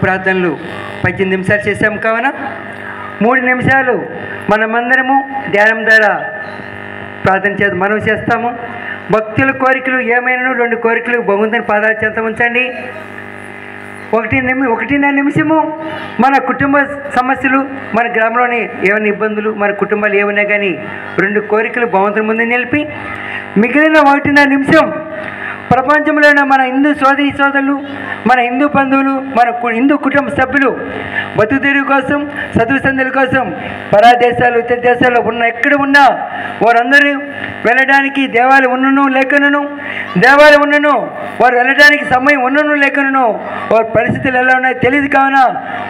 ప్రార్థనలు 18 నిమిషాలు చేసాము కావున 3 నిమిషాలు మనమందరము ధ్యానం ద్వారా ప్రార్థన చేద్దాం. మనం చేస్తాము. భక్తుల కోరికలు ఏమైనా 2 కోరికలు భగవంతుని పాదాల చెంత ఉంచండి. 1.5 నిమిషము మన కుటుంబ సమస్యలు, మన గ్రామంలోని ఏమైనా ఇబ్బందులు, మన కుటుంబాలు ఏమైనా కానీ 2 కోరికలు భగవంతుని ముందు నిలిపి, మిగిలిన 1.5 నిమిషం ప్రపంచంలో ఉన్న మన హిందూ సోదరి సోదరులు, మన హిందూ బంధువులు, మన హిందూ కుటుంబ సభ్యులు బతుకుదెరువు కోసం, చదువు సందుల కోసం పరాదేశాలు ఇతర దేశాల్లో ఎక్కడ ఉన్నా వారందరూ వెళ్ళడానికి దేవాలయం ఉన్నను లేకను, దేవాలయం ఉన్నను వారు వెళ్ళడానికి సమయం ఉన్నను లేకను, వారి పరిస్థితులు ఎలా ఉన్నాయో తెలియదు కావున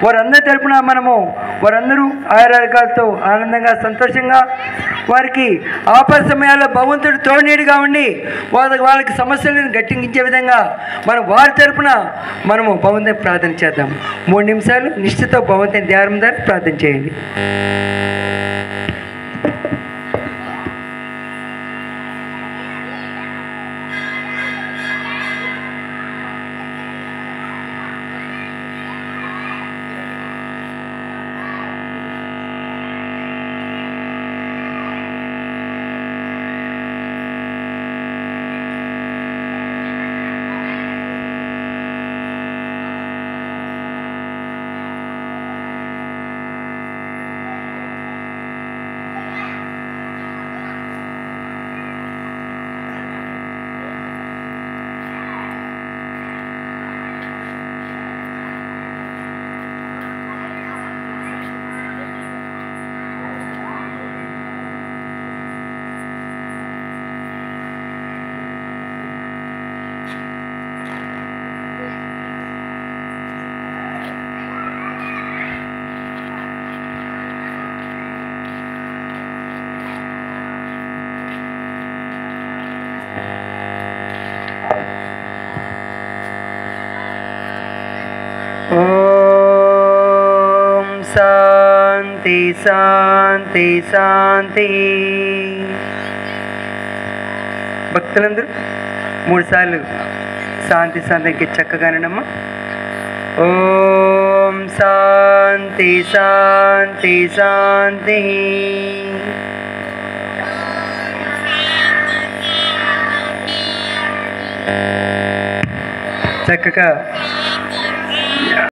వారందరి తరపున మనము వారందరూ ఆయురారోగ్యాలతో ఆనందంగా సంతోషంగా వారికి ఆపద సమయాల్లో భగవంతుడు తోడునీడుగా ఉండి వాళ్ళకి సమస్యలను గట్టించే విధంగా మనం వారి తరపున మనము భగవంతుని ప్రార్థన చేద్దాం. 3 నిమిషాలు నిష్ఠతో భగవంతుని ధ్యానం ద్వారా ప్రార్థన చేయండి. ఓం శాంతి శాంతి శాంతి. భక్తులందరూ 3 సార్లు శాంతి శాంతికి చక్కగానమ్మా. ఓం శాంతి శాంతి శాంతి. చక్కగా